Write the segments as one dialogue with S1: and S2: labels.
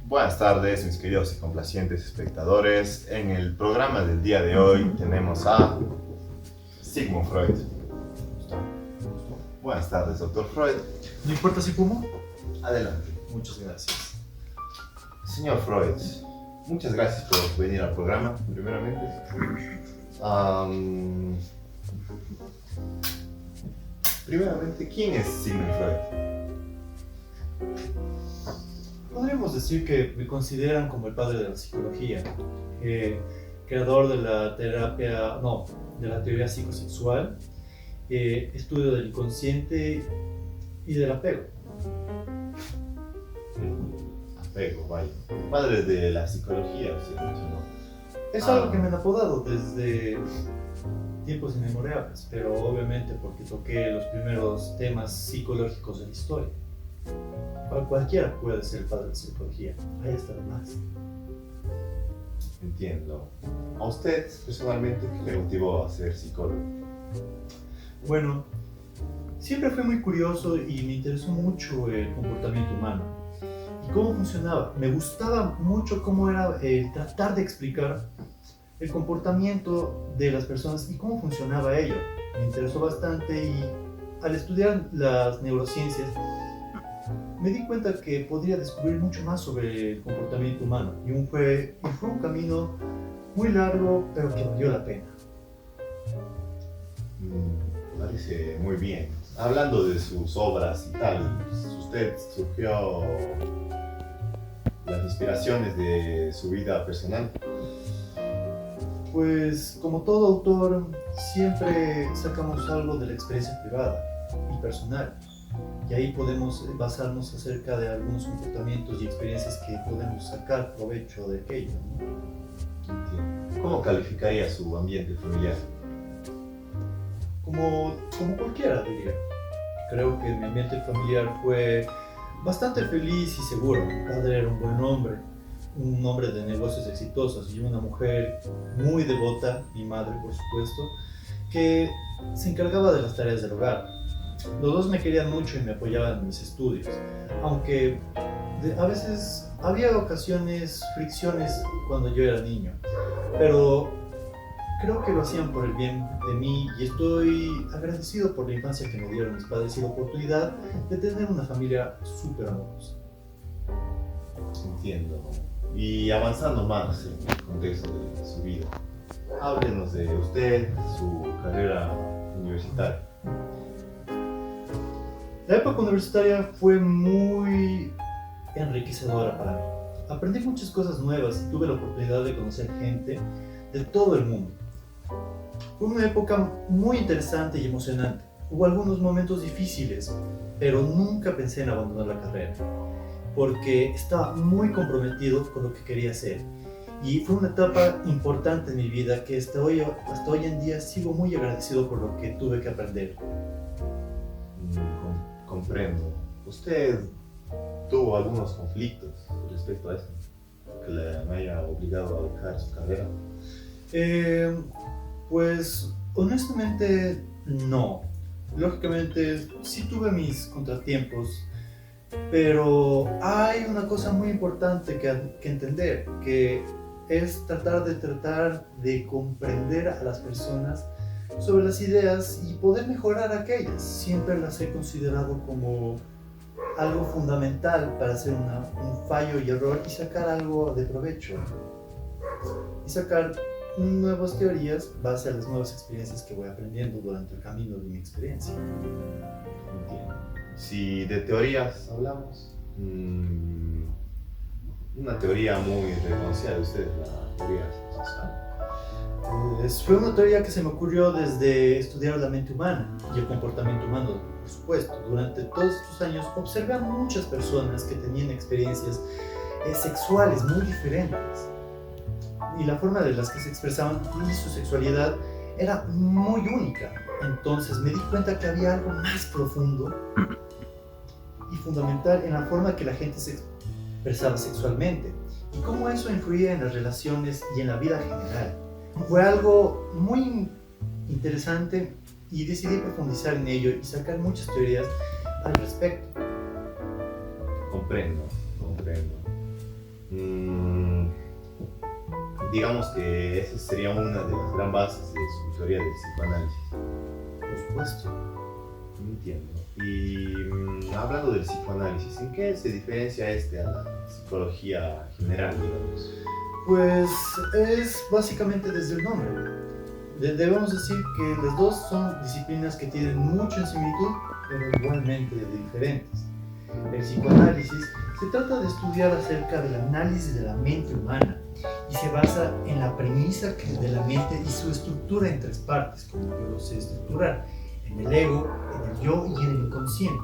S1: Buenas tardes, mis queridos y complacientes espectadores. En el programa del día de hoy tenemos a Sigmund Freud. Buenas tardes, doctor Freud.
S2: ¿No importa si fumo?
S1: Adelante.
S2: Muchas gracias.
S1: Señor Freud, muchas gracias por venir al programa, primeramente. Primeramente, ¿quién es Sigmund Freud?
S2: Podríamos decir que me consideran como el padre de la psicología, creador de la de la teoría psicosexual, estudio del inconsciente y del apego.
S1: Apego, vaya. Padre de la psicología, usted mencionó.
S2: Es algo que me han apodado desde tiempos inmemorables, pero obviamente porque toqué los primeros temas psicológicos de la historia. Cualquiera puede ser el padre de la psicología, ahí está lo más.
S1: Entiendo. ¿A usted personalmente qué le motivó a ser psicólogo?
S2: Bueno, siempre fui muy curioso y me interesó mucho el comportamiento humano y cómo funcionaba. Me gustaba mucho cómo era tratar de explicar el comportamiento de las personas y cómo funcionaba ello. Me interesó bastante y al estudiar las neurociencias me di cuenta que podría descubrir mucho más sobre el comportamiento humano y fue un camino muy largo, pero que valió la pena.
S1: Parece muy bien. Hablando de sus obras y tal, ¿usted surgió las inspiraciones de su vida personal?
S2: Pues como todo autor, siempre sacamos algo de la experiencia privada y personal. Y ahí podemos basarnos acerca de algunos comportamientos y experiencias que podemos sacar provecho de aquello, ¿no?
S1: Entiendo. ¿Cómo calificaría su ambiente familiar?
S2: Como cualquiera, diría. Creo que mi ambiente familiar fue bastante feliz y seguro. Mi padre era un buen hombre, un hombre de negocios exitosos y una mujer muy devota, mi madre por supuesto, que se encargaba de las tareas del hogar. Los dos me querían mucho y me apoyaban en mis estudios, aunque a veces había ocasiones, fricciones cuando yo era niño, pero creo que lo hacían por el bien de mí y estoy agradecido por la infancia que me dieron mis padres y la oportunidad de tener una familia súper amorosa.
S1: Entiendo. Y avanzando más en el contexto de su vida, háblenos de usted, su carrera universitaria.
S2: La época universitaria fue muy enriquecedora para mí. Aprendí muchas cosas nuevas y tuve la oportunidad de conocer gente de todo el mundo. Fue una época muy interesante y emocionante. Hubo algunos momentos difíciles, pero nunca pensé en abandonar la carrera, porque estaba muy comprometido con lo que quería hacer. Y fue una etapa importante en mi vida que hasta hoy en día sigo muy agradecido por lo que tuve que aprender.
S1: Comprendo. ¿Usted tuvo algunos conflictos respecto a eso que le haya obligado a dejar su carrera?
S2: Pues honestamente no. Lógicamente sí tuve mis contratiempos, pero hay una cosa muy importante que entender, que es tratar de comprender a las personas sobre las ideas y poder mejorar aquellas. Siempre las he considerado como algo fundamental para hacer un fallo y error y sacar algo de provecho y sacar nuevas teorías base a las nuevas experiencias que voy aprendiendo durante el camino de mi experiencia.
S1: Entiendo. Si de teorías hablamos, una teoría muy reconocida de ustedes, la teoría sexual.
S2: Fue una teoría que se me ocurrió desde estudiar la mente humana y el comportamiento humano, por supuesto. Durante todos estos años observé a muchas personas que tenían experiencias sexuales muy diferentes y la forma de las que se expresaban y su sexualidad era muy única. Entonces me di cuenta que había algo más profundo y fundamental en la forma que la gente se expresaba sexualmente y cómo eso influía en las relaciones y en la vida general. Fue algo muy interesante y decidí profundizar en ello y sacar muchas teorías al respecto.
S1: Comprendo. digamos que esa sería una de las gran bases de su teoría del psicoanálisis.
S2: Por supuesto.
S1: Entiendo. Y hablando del psicoanálisis, ¿en qué se diferencia este a la psicología general, digamos?
S2: Pues es básicamente desde el nombre. Debemos decir que las dos son disciplinas que tienen mucha similitud, pero igualmente diferentes. El psicoanálisis se trata de estudiar acerca del análisis de la mente humana y se basa en la premisa de la mente y su estructura en tres partes, como yo lo sé estructurar, en el ego, en el yo y en el inconsciente.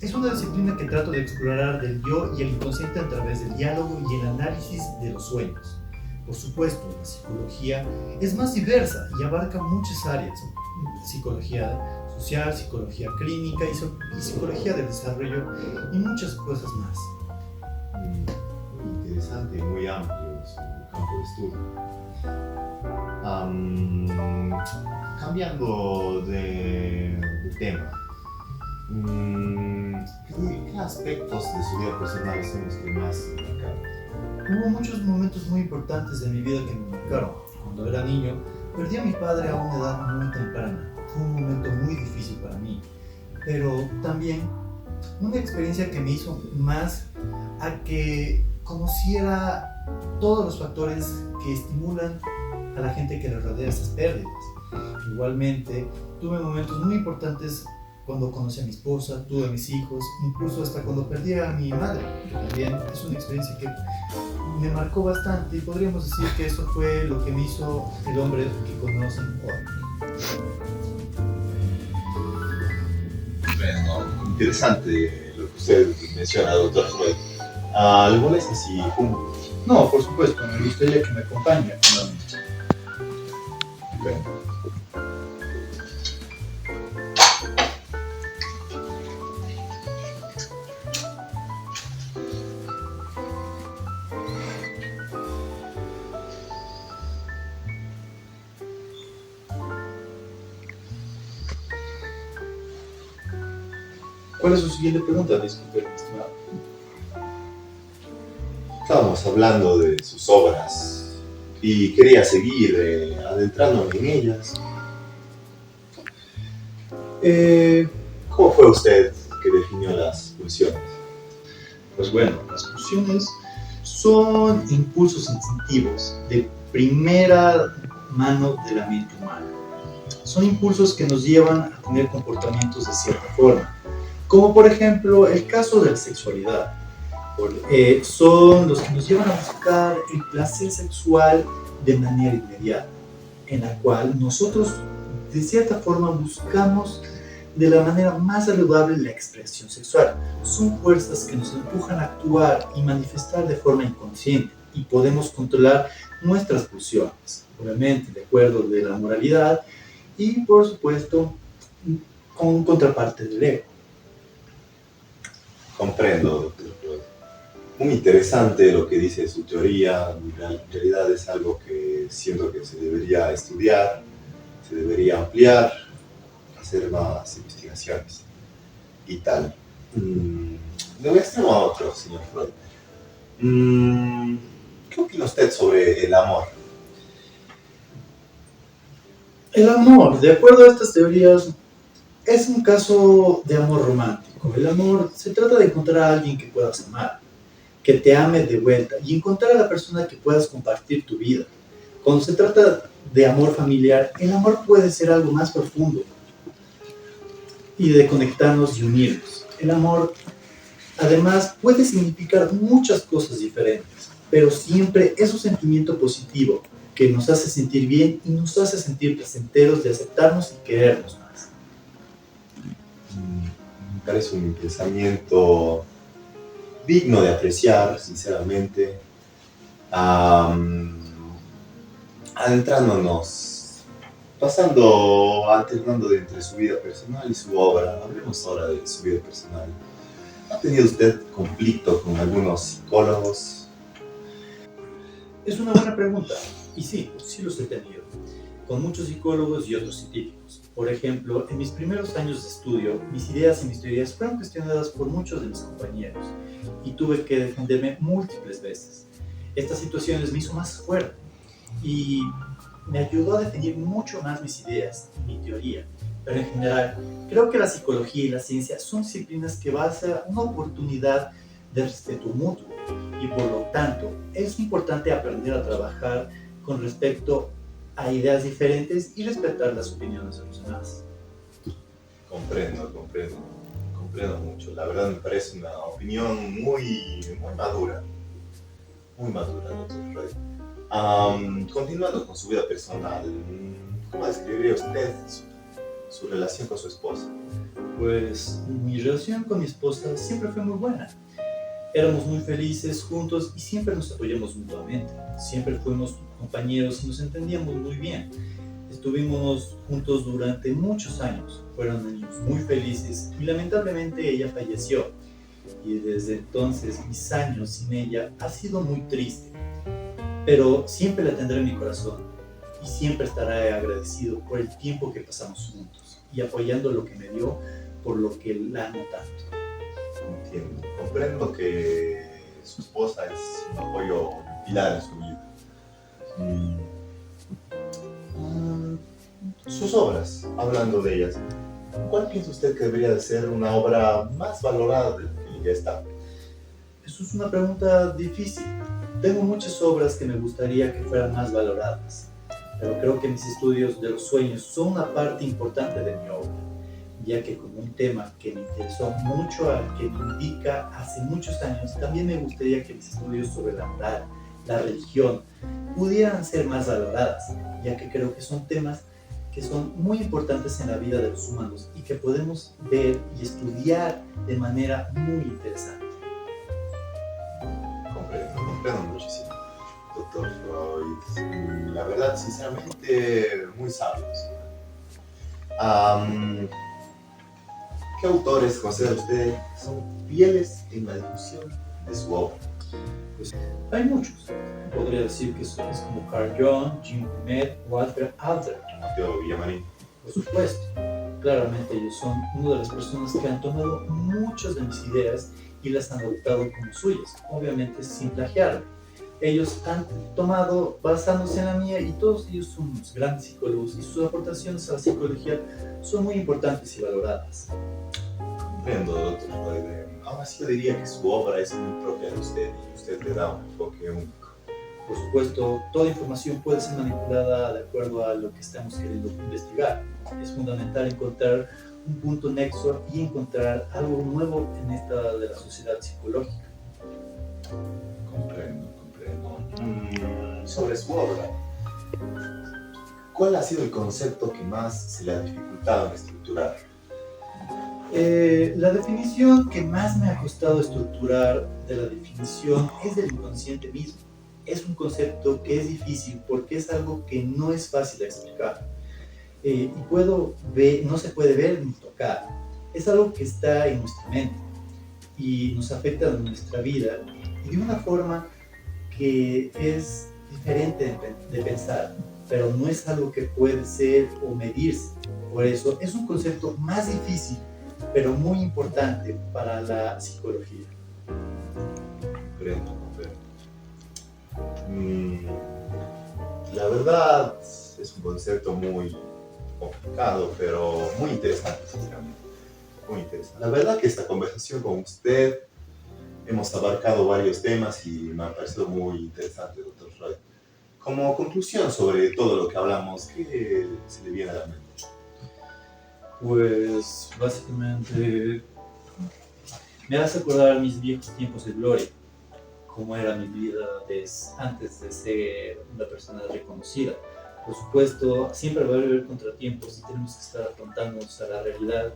S2: Es una disciplina que trata de explorar del yo y el inconsciente a través del diálogo y el análisis de los sueños. Por supuesto, la psicología es más diversa y abarca muchas áreas: psicología social, psicología clínica y psicología del desarrollo y muchas cosas más.
S1: Muy interesante y muy amplio su campo de estudio. Cambiando de tema, ¿qué aspectos de su vida personal son los que más marcaron?
S2: Hubo muchos momentos muy importantes de mi vida que me marcaron. Cuando era niño, perdí a mi padre a una edad muy temprana. Fue un momento muy difícil para mí, pero también una experiencia que me hizo más a que conociera todos los factores que estimulan a la gente que le rodea esas pérdidas. Igualmente, tuve momentos muy importantes cuando conocí a mi esposa, tuve a mis hijos, incluso hasta cuando perdí a mi madre, que también es una experiencia que me marcó bastante y podríamos decir que eso fue lo que me hizo el hombre que conocen hoy.
S1: Bueno, interesante lo que usted menciona, doctor Freud. ¿Le molesta si fumo?
S2: No, por supuesto, me gustaría que me acompañe.
S1: Bueno.
S2: ¿Cuál es su siguiente pregunta? Disculpe, estimado.
S1: Estábamos hablando de sus obras y quería seguir adentrándome en ellas. ¿Cómo fue usted que definió las pulsiones?
S2: Pues bueno, las pulsiones son impulsos instintivos de primera mano de la mente humana. Son impulsos que nos llevan a tener comportamientos de cierta forma, como por ejemplo el caso de la sexualidad. Son los que nos llevan a buscar el placer sexual de manera inmediata, en la cual nosotros de cierta forma buscamos de la manera más saludable la expresión sexual. Son fuerzas que nos empujan a actuar y manifestar de forma inconsciente y podemos controlar nuestras pulsiones, obviamente de acuerdo de la moralidad y por supuesto con contraparte del ego.
S1: Comprendo, doctor Freud. Muy interesante lo que dice su teoría. En realidad es algo que siento que se debería estudiar, se debería ampliar, hacer más investigaciones y tal. De un extremo a otro, señor Freud. ¿Qué opina usted sobre el amor?
S2: El amor, de acuerdo a estas teorías, es un caso de amor romántico. El amor se trata de encontrar a alguien que puedas amar, que te ame de vuelta y encontrar a la persona que puedas compartir tu vida. Cuando se trata de amor familiar, el amor puede ser algo más profundo y de conectarnos y unirnos. El amor, además, puede significar muchas cosas diferentes, pero siempre es un sentimiento positivo que nos hace sentir bien y nos hace sentir placenteros de aceptarnos y querernos más.
S1: Me parece un pensamiento digno de apreciar, sinceramente. Adentrándonos, alternando entre su vida personal y su obra. Hablemos ahora de su vida personal. ¿Ha tenido usted conflicto con algunos psicólogos?
S2: Es una buena pregunta, y sí los he tenido, con muchos psicólogos y otros científicos. Por ejemplo, en mis primeros años de estudio, mis ideas y mis teorías fueron cuestionadas por muchos de mis compañeros, y tuve que defenderme múltiples veces. Estas situaciones me hizo más fuerte y me ayudó a definir mucho más mis ideas y mi teoría. Pero en general, creo que la psicología y la ciencia son disciplinas que basan una oportunidad de respeto mutuo y por lo tanto es importante aprender a trabajar con respecto a ideas diferentes y respetar las opiniones de los demás.
S1: Comprendo mucho. La verdad me parece una opinión muy madura, doctor Freud. Continuando con su vida personal, ¿cómo describiría usted su relación con su esposa?
S2: Pues mi relación con mi esposa siempre fue muy buena. Éramos muy felices juntos y siempre nos apoyamos mutuamente. Siempre fuimos compañeros y nos entendíamos muy bien. Estuvimos juntos durante muchos años. Fueron años muy felices y lamentablemente ella falleció. Y desde entonces mis años sin ella ha sido muy triste. Pero siempre la tendré en mi corazón y siempre estaré agradecido por el tiempo que pasamos juntos y apoyando lo que me dio por lo que la amo tanto.
S1: Entiendo. Comprendo que su esposa es un apoyo pilar en su vida. Sus obras, hablando de ellas, ¿cuál piensa usted que debería de ser una obra más valorada de lo que ya está?
S2: Eso es una pregunta difícil. Tengo muchas obras que me gustaría que fueran más valoradas, pero creo que mis estudios de los sueños son una parte importante de mi obra, ya que como un tema que me interesó mucho al que me indica hace muchos años, también me gustaría que mis estudios sobre la moral, la religión, pudieran ser más valoradas, ya que creo que son temas que son muy importantes en la vida de los humanos y que podemos ver y estudiar de manera muy interesante.
S1: Comprendo muchísimo, doctor Freud. La verdad, sinceramente, muy sabio. ¿Qué autores considera usted que son fieles en la difusión de su obra?
S2: Pues hay muchos. Podría decir que es como Carl Jung, Jim Comet, Walter Adler.
S1: Mateo Villamarín.
S2: Por supuesto, claramente ellos son una de las personas que han tomado muchas de mis ideas y las han adoptado como suyas, obviamente sin plagiarme. Ellos han tomado basándose en la mía y todos ellos son unos grandes psicólogos y sus aportaciones a la psicología son muy importantes y valoradas.
S1: Comprendo, doctor Freud. Aún así yo diría que su obra es muy propia de usted y usted le da un enfoque único.
S2: Por supuesto, toda información puede ser manipulada de acuerdo a lo que estamos queriendo investigar. Es fundamental encontrar un punto nexo y encontrar algo nuevo en esta de la sociedad psicológica.
S1: Comprendo. Sobre su obra, ¿cuál ha sido el concepto que más se le ha dificultado en estructurar?
S2: La definición que más me ha costado estructurar de la definición es del inconsciente mismo. Es un concepto que es difícil porque es algo que no es fácil de explicar. Y no se puede ver ni tocar. Es algo que está en nuestra mente y nos afecta en nuestra vida y de una forma que es diferente de pensar, pero no es algo que puede ser o medirse. Por eso es un concepto más difícil, pero muy importante para la psicología.
S1: Comprendo. La verdad es un concepto muy complicado, pero muy interesante, sinceramente. Muy interesante. La verdad que esta conversación con usted hemos abarcado varios temas y me ha parecido muy interesante, doctor Freud. Como conclusión sobre todo lo que hablamos, ¿qué se le viene a la mente?
S2: Pues básicamente me hace acordar mis viejos tiempos de gloria, cómo era mi vida antes de ser una persona reconocida. Por supuesto, siempre va a haber contratiempos y tenemos que estar afrontándonos a la realidad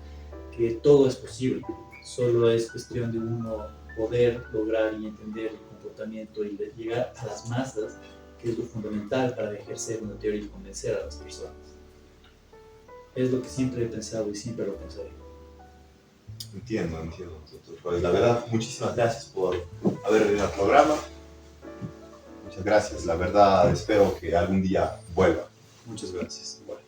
S2: que todo es posible. Solo es cuestión de uno poder lograr y entender el comportamiento y de llegar a las masas, que es lo fundamental para ejercer una teoría y convencer a las personas. Es lo que siempre he pensado y siempre lo pensaré.
S1: Entiendo, doctor Freud. La verdad, muchísimas gracias por haber venido al programa. Muchas gracias. La verdad, espero que algún día vuelva.
S2: Muchas gracias.
S1: Bueno.